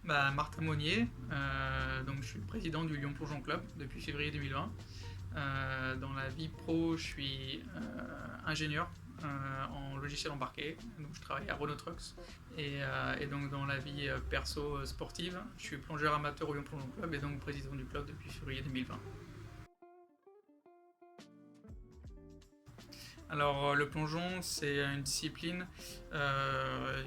Martin Monnier, donc je suis le président du Lyon Plongeon Club depuis février 2020. Dans la vie pro, je suis ingénieur en logiciel embarqué, donc je travaille à Renault Trucks. Et donc dans la vie perso sportive, je suis plongeur amateur au Lyon Plongeon Club et donc président du club depuis février 2020. Alors le plongeon, c'est une discipline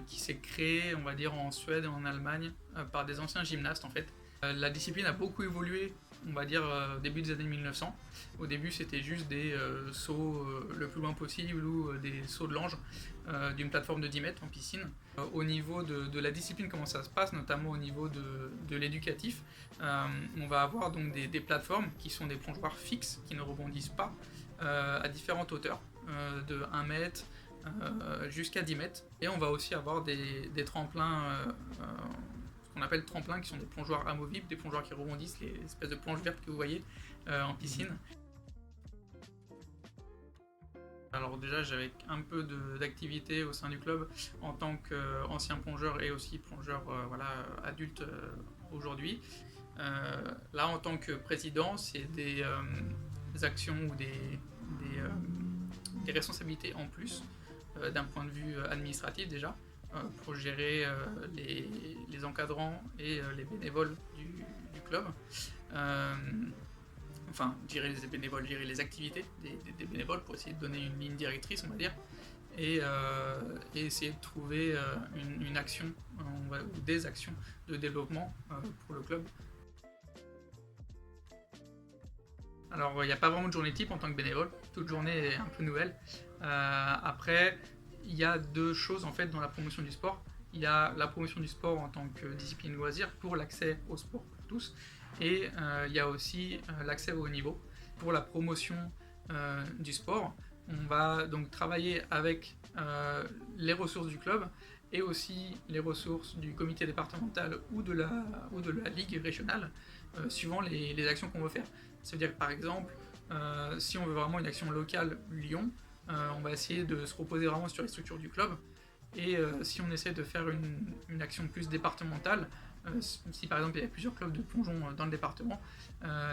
qui s'est créée, on va dire, en Suède et en Allemagne par des anciens gymnastes en fait. La discipline a beaucoup évolué, on va dire, au début des années 1900. Au début, c'était juste des sauts le plus loin possible ou des sauts de l'ange d'une plateforme de 10 mètres en piscine. Au niveau de la discipline, comment ça se passe, notamment au niveau de l'éducatif, on va avoir donc des plateformes qui sont des plongeoires fixes qui ne rebondissent pas à différentes hauteurs, de 1 mètre jusqu'à 10 mètres. Et on va aussi avoir des tremplins, ce qu'on appelle tremplins, qui sont des plongeoires amovibles, des plongeoires qui rebondissent, les espèces de planches vertes que vous voyez en piscine. Alors déjà, j'avais un peu d'activité au sein du club en tant qu'ancien plongeur et aussi plongeur adulte aujourd'hui. Là, en tant que président, c'est des actions ou des responsabilités en plus d'un point de vue administratif déjà, pour gérer les encadrants et les bénévoles du club. Enfin, gérer les bénévoles, gérer les activités des bénévoles pour essayer de donner une ligne directrice, on va dire, et essayer de trouver une action ou des actions de développement pour le club. Alors, il n'y a pas vraiment de journée type en tant que bénévole, toute journée est un peu nouvelle. Après, il y a deux choses en fait dans la promotion du sport. Il y a la promotion du sport en tant que discipline loisir pour l'accès au sport pour tous, et il y a aussi l'accès au haut niveau. Pour la promotion du sport, on va donc travailler avec les ressources du club et aussi les ressources du comité départemental ou de la ligue régionale, suivant les actions qu'on veut faire. Ça veut dire que par exemple, si on veut vraiment une action locale Lyon, on va essayer de se reposer vraiment sur les structures du club. Et si on essaie de faire une action plus départementale, si par exemple il y a plusieurs clubs de plongeon dans le département,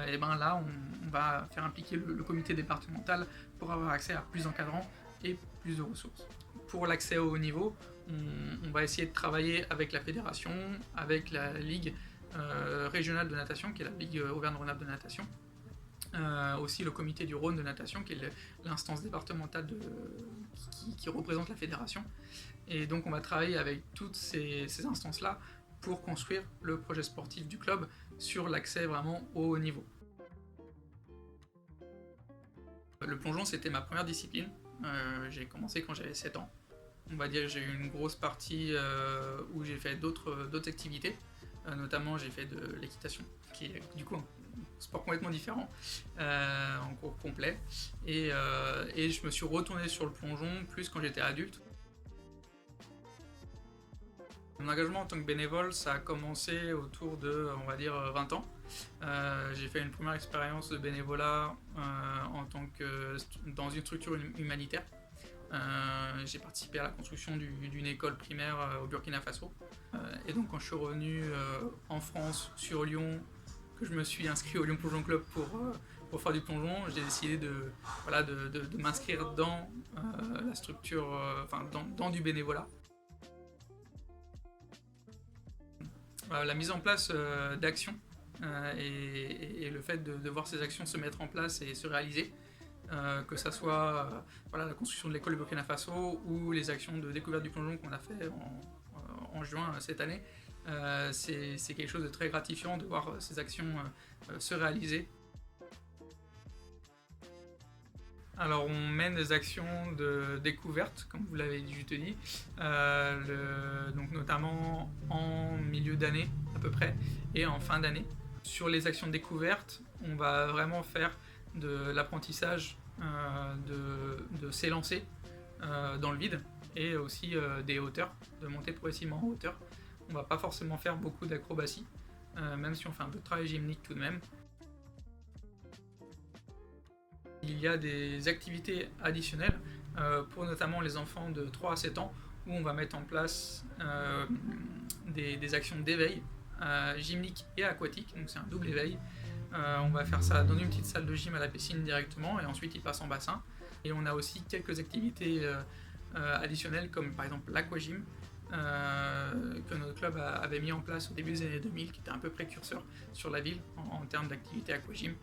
et ben là on va faire impliquer le comité départemental pour avoir accès à plus d'encadrants et plus de ressources. Pour l'accès au haut niveau, on va essayer de travailler avec la fédération, avec la ligue régionale de natation, qui est la Ligue Auvergne-Rhône-Alpes de natation, aussi le comité du Rhône de natation, qui est l'instance départementale qui représente la fédération. Et donc on va travailler avec toutes ces instances-là pour construire le projet sportif du club sur l'accès vraiment au haut niveau. Le plongeon, c'était ma première discipline. J'ai commencé quand j'avais 7 ans. On va dire que j'ai eu une grosse partie où j'ai fait d'autres activités. Notamment, j'ai fait de l'équitation, qui est du coup un sport complètement différent, en cours complet. Et je me suis retourné sur le plongeon plus quand j'étais adulte. Mon engagement en tant que bénévole, ça a commencé autour de, on va dire, 20 ans. J'ai fait une première expérience de bénévolat dans une structure humanitaire. J'ai participé à la construction d'une école primaire au Burkina Faso. Et donc quand je suis revenu en France, sur Lyon, que je me suis inscrit au Lyon Plongeon Club pour faire du plongeon, j'ai décidé de m'inscrire dans la structure, dans du bénévolat. La mise en place d'actions et le fait de voir ces actions se mettre en place et se réaliser, que ça soit la construction de l'école du Burkina Faso ou les actions de découverte du plongeon qu'on a fait en juin cette année, c'est quelque chose de très gratifiant de voir ces actions se réaliser. Alors on mène des actions de découverte, comme vous l'avez juste dit, donc notamment en milieu d'année à peu près et en fin d'année. Sur les actions de découverte, on va vraiment faire de l'apprentissage de s'élancer dans le vide et aussi des hauteurs, de monter progressivement en hauteur. On va pas forcément faire beaucoup d'acrobatie, même si on fait un peu de travail gymnique tout de même. Il y a des activités additionnelles pour notamment les enfants de 3 à 7 ans où on va mettre en place des actions d'éveil gymnique et aquatique, donc c'est un double éveil. On va faire ça dans une petite salle de gym à la piscine directement, et ensuite il passe en bassin. Et on a aussi quelques activités additionnelles, comme par exemple l'aquagym, que notre club avait mis en place au début des années 2000, qui était un peu précurseur sur la ville en termes d'activité aquagym.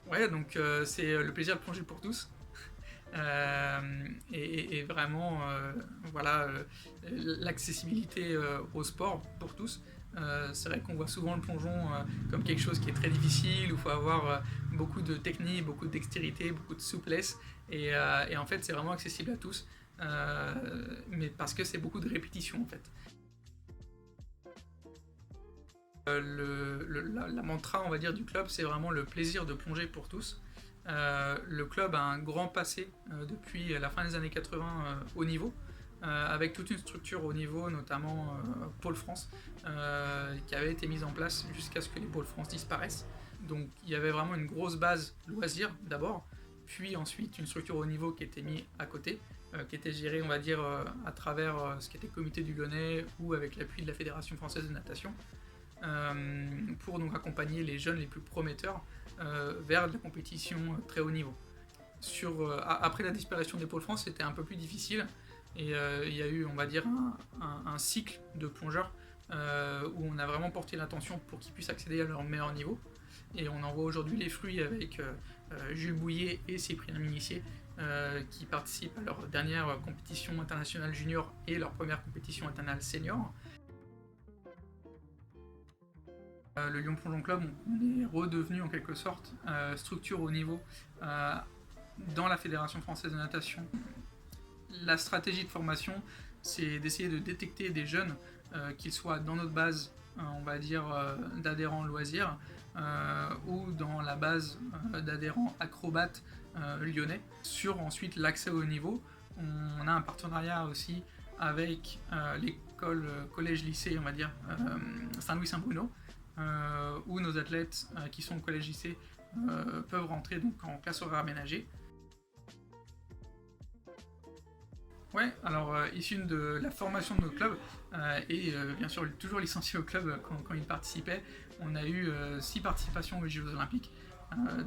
Ouais, donc c'est le plaisir de plonger pour tous. Et vraiment, voilà, l'accessibilité au sport pour tous. C'est vrai qu'on voit souvent le plongeon comme quelque chose qui est très difficile, où il faut avoir beaucoup de technique, beaucoup de dextérité, beaucoup de souplesse. Et en fait, c'est vraiment accessible à tous, mais parce que c'est beaucoup de répétition en fait. La mantra, on va dire, du club, c'est vraiment le plaisir de plonger pour tous. Le club a un grand passé depuis la fin des années 80 au niveau, avec toute une structure au niveau, notamment Pôle France, qui avait été mise en place jusqu'à ce que les Pôles France disparaissent. Donc il y avait vraiment une grosse base loisir d'abord, puis ensuite une structure au niveau qui était mise à côté, qui était gérée, on va dire, à travers ce qui était le comité du Lyonnais ou avec l'appui de la Fédération française de natation, pour donc accompagner les jeunes les plus prometteurs vers de la compétition très haut niveau. Après la disparition des pôles France, c'était un peu plus difficile, et il y a eu, on va dire, un cycle de plongeurs où on a vraiment porté l'attention pour qu'ils puissent accéder à leur meilleur niveau, et on en voit aujourd'hui les fruits avec Jules Bouillet et Cyprien Minissier, qui participent à leur dernière compétition internationale junior et leur première compétition internationale senior. Le Lyon Plongeon Club, on est redevenu en quelque sorte structure au niveau dans la Fédération française de natation. La stratégie de formation, c'est d'essayer de détecter des jeunes, qu'ils soient dans notre base, on va dire, d'adhérents loisirs, ou dans la base d'adhérents acrobates lyonnais. Sur ensuite l'accès au niveau, on a un partenariat aussi avec l'école collège-lycée, on va dire, Saint-Louis-Saint-Bruno, où nos athlètes qui sont au collège-lycée peuvent rentrer donc en classe horaire aménagée. Ouais, alors issu de la formation de notre club, et bien sûr toujours licencié au club quand il participait, on a eu 6 participations aux Jeux Olympiques.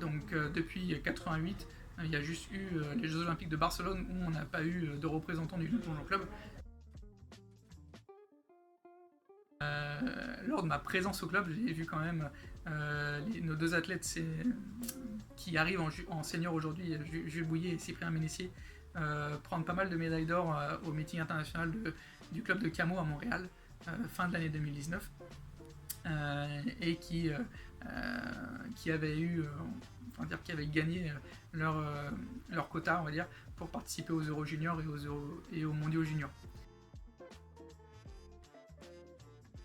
Donc depuis 88, il y a juste eu les Jeux Olympiques de Barcelone où on n'a pas eu de représentant du Plongeon Club. Lors de ma présence au club, j'ai vu quand même nos deux athlètes qui arrivent en senior aujourd'hui, Jules Bouillet et Cyprien Ménissier, prendre pas mal de médailles d'or au meeting international du club de Camo à Montréal, fin de l'année 2019, et qui avaient eu, qui avaient gagné leur quota, on va dire, pour participer aux Euro Juniors et aux Mondiaux Juniors.